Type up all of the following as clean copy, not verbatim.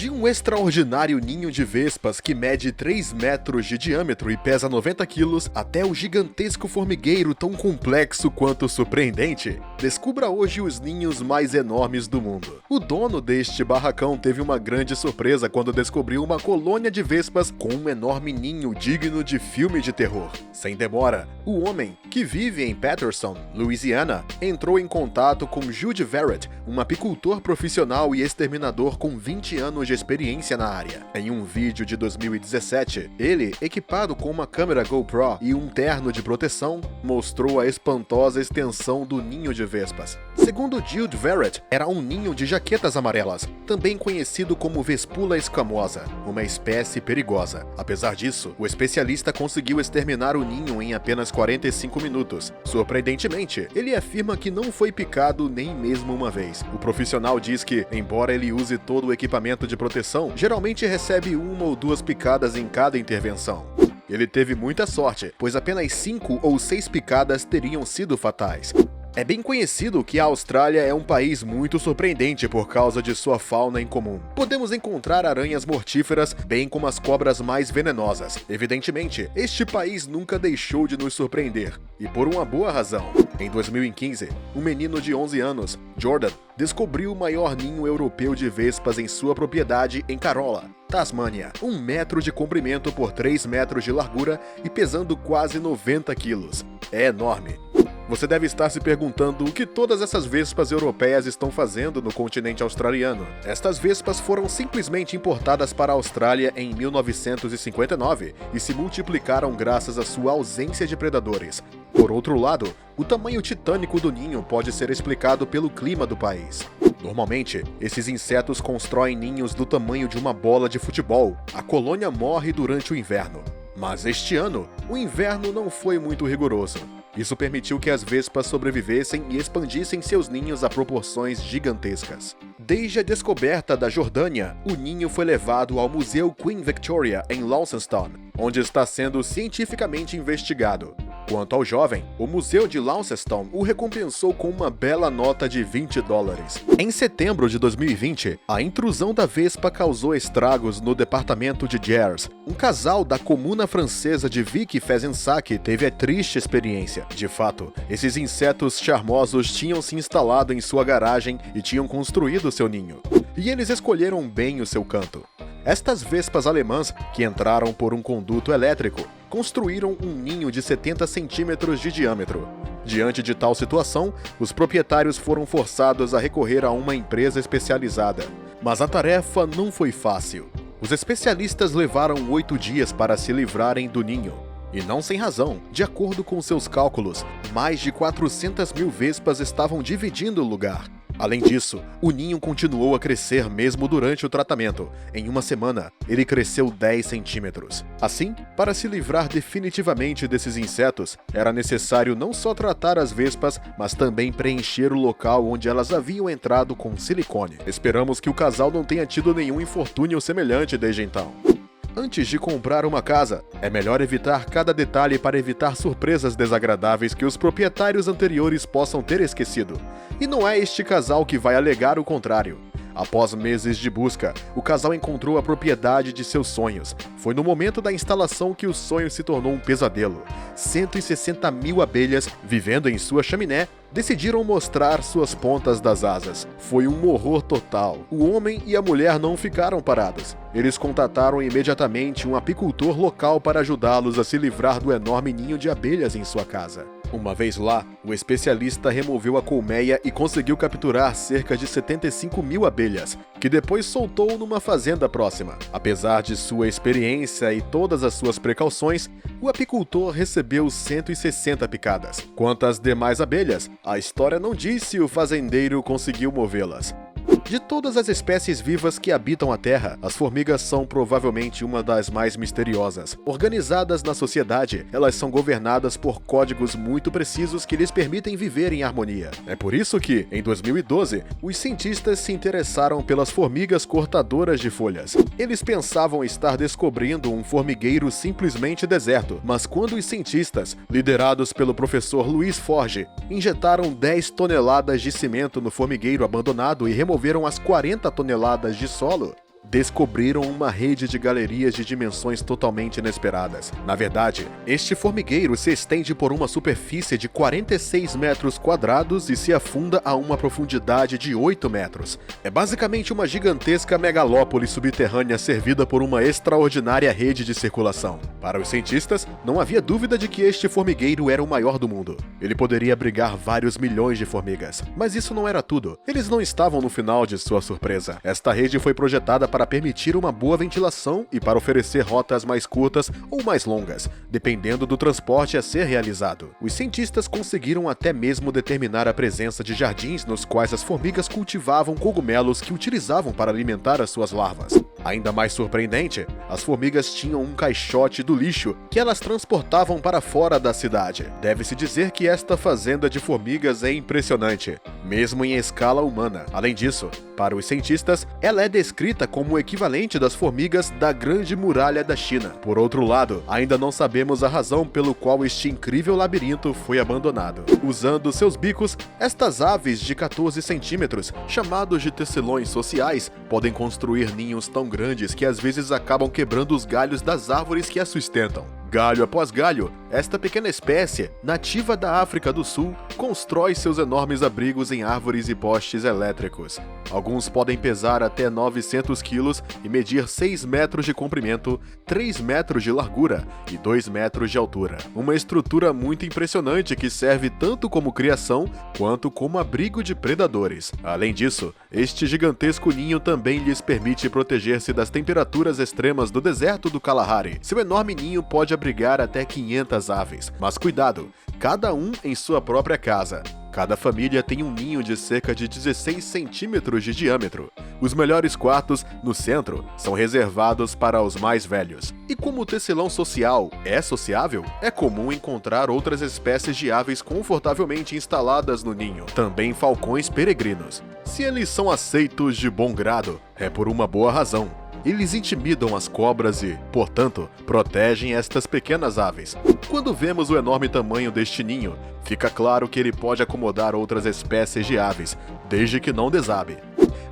De um extraordinário ninho de vespas que mede 3 metros de diâmetro e pesa 90 quilos, até o gigantesco formigueiro tão complexo quanto surpreendente, descubra hoje os ninhos mais enormes do mundo. O dono deste barracão teve uma grande surpresa quando descobriu uma colônia de vespas com um enorme ninho digno de filme de terror. Sem demora, o homem, que vive em Patterson, Louisiana, entrou em contato com Jude Verrett, um apicultor profissional e exterminador com 20 anos de experiência na área. Em um vídeo de 2017, ele, equipado com uma câmera GoPro e um terno de proteção, mostrou a espantosa extensão do ninho de vespas. Segundo Jude Verrett, era um ninho de jaquetas amarelas, também conhecido como Vespula escamosa, uma espécie perigosa. Apesar disso, o especialista conseguiu exterminar o ninho em apenas 45 minutos. Surpreendentemente, ele afirma que não foi picado nem mesmo uma vez. O profissional diz que, embora ele use todo o equipamento de proteção, geralmente recebe 1 ou 2 picadas em cada intervenção. Ele teve muita sorte, pois apenas 5 ou 6 picadas teriam sido fatais. É bem conhecido que a Austrália é um país muito surpreendente por causa de sua fauna incomum. Podemos encontrar aranhas mortíferas, bem como as cobras mais venenosas. Evidentemente, este país nunca deixou de nos surpreender, e por uma boa razão. Em 2015, um menino de 11 anos, Jordan, descobriu o maior ninho europeu de vespas em sua propriedade em Carola, Tasmânia, 1 metro de comprimento por 3 metros de largura e pesando quase 90 quilos. É enorme. Você deve estar se perguntando o que todas essas vespas europeias estão fazendo no continente australiano. Estas vespas foram simplesmente importadas para a Austrália em 1959 e se multiplicaram graças à sua ausência de predadores. Por outro lado, o tamanho titânico do ninho pode ser explicado pelo clima do país. Normalmente, esses insetos constroem ninhos do tamanho de uma bola de futebol. A colônia morre durante o inverno. Mas este ano, o inverno não foi muito rigoroso. Isso permitiu que as vespas sobrevivessem e expandissem seus ninhos a proporções gigantescas. Desde a descoberta da Jordânia, o ninho foi levado ao Museu Queen Victoria, em Launceston, onde está sendo cientificamente investigado. Quanto ao jovem, o Museu de Launceston o recompensou com uma bela nota de $20. Em setembro de 2020, a intrusão da vespa causou estragos no departamento de Gers. Um casal da comuna francesa de Vic e Fezensac teve a triste experiência. De fato, esses insetos charmosos tinham se instalado em sua garagem e tinham construído seu ninho. E eles escolheram bem o seu canto. Estas vespas alemãs, que entraram por um conduto elétrico, construíram um ninho de 70 centímetros de diâmetro. Diante de tal situação, os proprietários foram forçados a recorrer a uma empresa especializada. Mas a tarefa não foi fácil. Os especialistas levaram 8 dias para se livrarem do ninho. E não sem razão. De acordo com seus cálculos, mais de 400 mil vespas estavam dividindo o lugar. Além disso, o ninho continuou a crescer mesmo durante o tratamento. Em uma semana, ele cresceu 10 centímetros. Assim, para se livrar definitivamente desses insetos, era necessário não só tratar as vespas, mas também preencher o local onde elas haviam entrado com silicone. Esperamos que o casal não tenha tido nenhum infortúnio semelhante desde então. Antes de comprar uma casa, é melhor evitar cada detalhe para evitar surpresas desagradáveis que os proprietários anteriores possam ter esquecido. E não é este casal que vai alegar o contrário. Após meses de busca, o casal encontrou a propriedade de seus sonhos. Foi no momento da instalação que o sonho se tornou um pesadelo. 160 mil abelhas, vivendo em sua chaminé, decidiram mostrar suas pontas das asas. Foi um horror total. O homem e a mulher não ficaram parados. Eles contataram imediatamente um apicultor local para ajudá-los a se livrar do enorme ninho de abelhas em sua casa. Uma vez lá, o especialista removeu a colmeia e conseguiu capturar cerca de 75 mil abelhas, que depois soltou numa fazenda próxima. Apesar de sua experiência e todas as suas precauções, o apicultor recebeu 160 picadas. Quanto às demais abelhas, a história não diz se o fazendeiro conseguiu movê-las. De todas as espécies vivas que habitam a Terra, as formigas são provavelmente uma das mais misteriosas. Organizadas na sociedade, elas são governadas por códigos muito precisos que lhes permitem viver em harmonia. É por isso que, em 2012, os cientistas se interessaram pelas formigas cortadoras de folhas. Eles pensavam estar descobrindo um formigueiro simplesmente deserto, mas quando os cientistas, liderados pelo professor Luiz Forge, injetaram 10 toneladas de cimento no formigueiro abandonado e removeram as 40 toneladas de solo, descobriram uma rede de galerias de dimensões totalmente inesperadas. Na verdade, este formigueiro se estende por uma superfície de 46 metros quadrados e se afunda a uma profundidade de 8 metros. É basicamente uma gigantesca megalópole subterrânea servida por uma extraordinária rede de circulação. Para os cientistas, não havia dúvida de que este formigueiro era o maior do mundo. Ele poderia abrigar vários milhões de formigas. Mas isso não era tudo. Eles não estavam no final de sua surpresa. Esta rede foi projetada para permitir uma boa ventilação e para oferecer rotas mais curtas ou mais longas, dependendo do transporte a ser realizado. Os cientistas conseguiram até mesmo determinar a presença de jardins nos quais as formigas cultivavam cogumelos que utilizavam para alimentar as suas larvas. Ainda mais surpreendente, as formigas tinham um caixote do lixo que elas transportavam para fora da cidade. Deve-se dizer que esta fazenda de formigas é impressionante, mesmo em escala humana. Além disso, para os cientistas, ela é descrita como o equivalente das formigas da Grande Muralha da China. Por outro lado, ainda não sabemos a razão pelo qual este incrível labirinto foi abandonado. Usando seus bicos, estas aves de 14 centímetros, chamados de tecelões sociais, podem construir ninhos tão grandes que às vezes acabam quebrando os galhos das árvores que as sustentam. Galho após galho, esta pequena espécie, nativa da África do Sul, constrói seus enormes abrigos em árvores e postes elétricos. Alguns podem pesar até 900 quilos e medir 6 metros de comprimento, 3 metros de largura e 2 metros de altura. Uma estrutura muito impressionante que serve tanto como criação quanto como abrigo de predadores. Além disso, este gigantesco ninho também lhes permite proteger-se das temperaturas extremas do deserto do Kalahari. Seu enorme ninho pode abrigar até 500 aves, mas cuidado, cada um em sua própria casa. Cada família tem um ninho de cerca de 16 centímetros de diâmetro. Os melhores quartos, no centro, são reservados para os mais velhos. E como o tecelão social é sociável, é comum encontrar outras espécies de aves confortavelmente instaladas no ninho. Também falcões peregrinos. Se eles são aceitos de bom grado, é por uma boa razão. Eles intimidam as cobras e, portanto, protegem estas pequenas aves. Quando vemos o enorme tamanho deste ninho, fica claro que ele pode acomodar outras espécies de aves, desde que não desabe.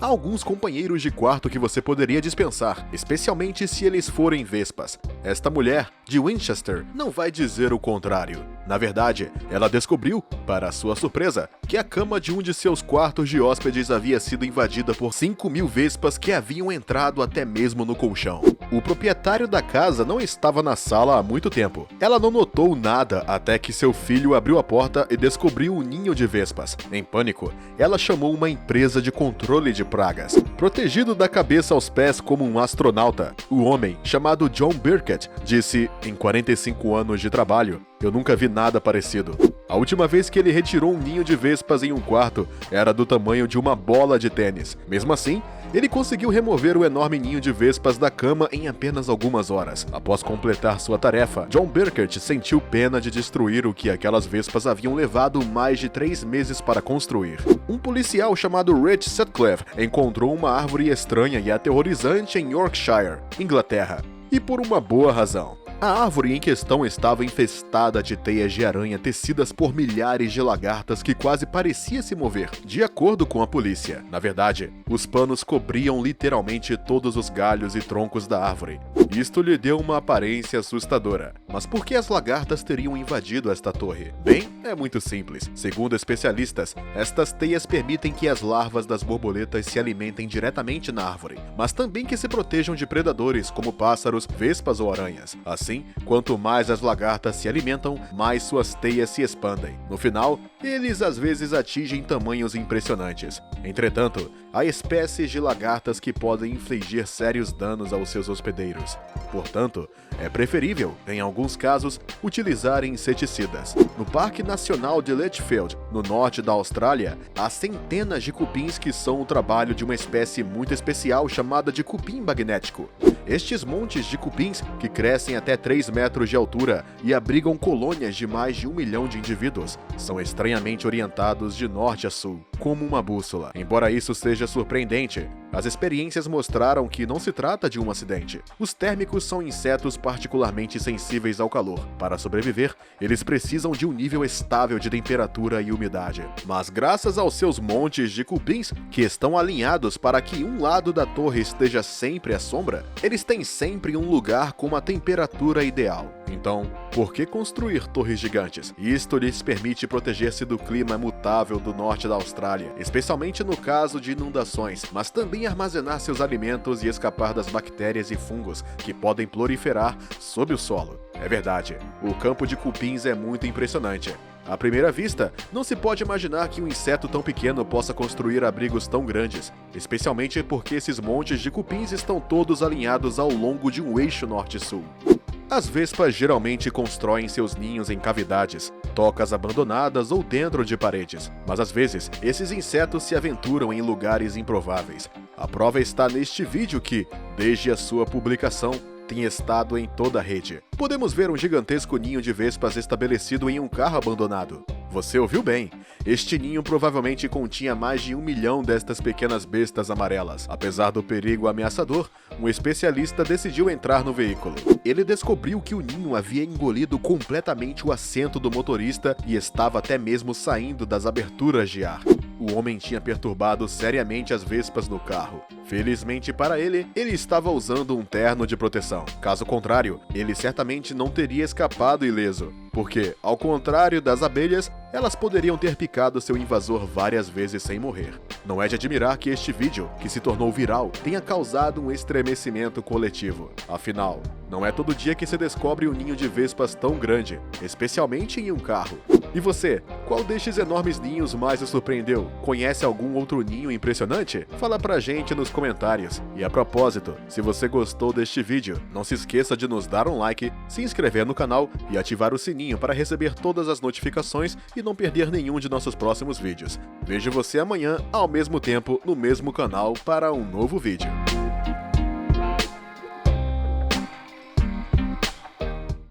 Há alguns companheiros de quarto que você poderia dispensar, especialmente se eles forem vespas. Esta mulher, de Winchester, não vai dizer o contrário. Na verdade, ela descobriu, para sua surpresa, que a cama de um de seus quartos de hóspedes havia sido invadida por 5.000 vespas que haviam entrado até mesmo no colchão. O proprietário da casa não estava na sala há muito tempo. Ela não notou nada até que seu filho abriu a porta e descobriu um ninho de vespas. Em pânico, ela chamou uma empresa de controle de pragas. Protegido da cabeça aos pés como um astronauta, o homem, chamado John Birkett, disse: "Em 45 anos de trabalho, eu nunca vi nada parecido." A última vez que ele retirou um ninho de vespas em um quarto era do tamanho de uma bola de tênis. Mesmo assim, ele conseguiu remover o enorme ninho de vespas da cama em apenas algumas horas. Após completar sua tarefa, John Birkett sentiu pena de destruir o que aquelas vespas haviam levado mais de 3 meses para construir. Um policial chamado Rich Sutcliffe encontrou uma árvore estranha e aterrorizante em Yorkshire, Inglaterra. E por uma boa razão. A árvore em questão estava infestada de teias de aranha tecidas por milhares de lagartas que quase parecia se mover, de acordo com a polícia. Na verdade, os panos cobriam literalmente todos os galhos e troncos da árvore. Isto lhe deu uma aparência assustadora. Mas por que as lagartas teriam invadido esta torre? Bem, é muito simples. Segundo especialistas, estas teias permitem que as larvas das borboletas se alimentem diretamente na árvore, mas também que se protejam de predadores como pássaros, vespas ou aranhas. Assim, quanto mais as lagartas se alimentam, mais suas teias se expandem. No final, eles às vezes atingem tamanhos impressionantes. Entretanto, há espécies de lagartas que podem infligir sérios danos aos seus hospedeiros. Portanto, é preferível, em alguns casos, utilizar inseticidas. No Parque Nacional de Litchfield, no norte da Austrália, há centenas de cupins que são o trabalho de uma espécie muito especial chamada de cupim magnético. Estes montes de cupins, que crescem até 3 metros de altura e abrigam colônias de mais de 1 milhão de indivíduos, são estranhamente orientados de norte a sul, como uma bússola. Embora isso seja surpreendente, as experiências mostraram que não se trata de um acidente. Os térmicos são insetos particularmente sensíveis ao calor. Para sobreviver, eles precisam de um nível estável de temperatura e umidade. Mas graças aos seus montes de cupins, que estão alinhados para que um lado da torre esteja sempre à sombra, eles têm sempre um lugar com uma temperatura ideal. Então, por que construir torres gigantes? Isto lhes permite proteger-se do clima mutável do norte da Austrália, especialmente no caso de inundações, mas também armazenar seus alimentos e escapar das bactérias e fungos que podem proliferar sob o solo. É verdade, o campo de cupins é muito impressionante. À primeira vista, não se pode imaginar que um inseto tão pequeno possa construir abrigos tão grandes, especialmente porque esses montes de cupins estão todos alinhados ao longo de um eixo norte-sul. As vespas geralmente constroem seus ninhos em cavidades, tocas abandonadas ou dentro de paredes, mas às vezes esses insetos se aventuram em lugares improváveis. A prova está neste vídeo que, desde a sua publicação, tem estado em toda a rede. Podemos ver um gigantesco ninho de vespas estabelecido em um carro abandonado. Você ouviu bem, este ninho provavelmente continha mais de 1 milhão destas pequenas bestas amarelas. Apesar do perigo ameaçador, um especialista decidiu entrar no veículo. Ele descobriu que o ninho havia engolido completamente o assento do motorista e estava até mesmo saindo das aberturas de ar. O homem tinha perturbado seriamente as vespas no carro. Felizmente para ele, ele estava usando um terno de proteção. Caso contrário, ele certamente não teria escapado ileso. Porque, ao contrário das abelhas, elas poderiam ter picado seu invasor várias vezes sem morrer. Não é de admirar que este vídeo, que se tornou viral, tenha causado um estremecimento coletivo. Afinal, não é todo dia que se descobre um ninho de vespas tão grande, especialmente em um carro. E você, qual destes enormes ninhos mais o surpreendeu? Conhece algum outro ninho impressionante? Fala pra gente nos comentários. E a propósito, se você gostou deste vídeo, não se esqueça de nos dar um like, se inscrever no canal e ativar o sininho para receber todas as notificações e não perder nenhum de nossos próximos vídeos. Vejo você amanhã, ao mesmo tempo, no mesmo canal, para um novo vídeo.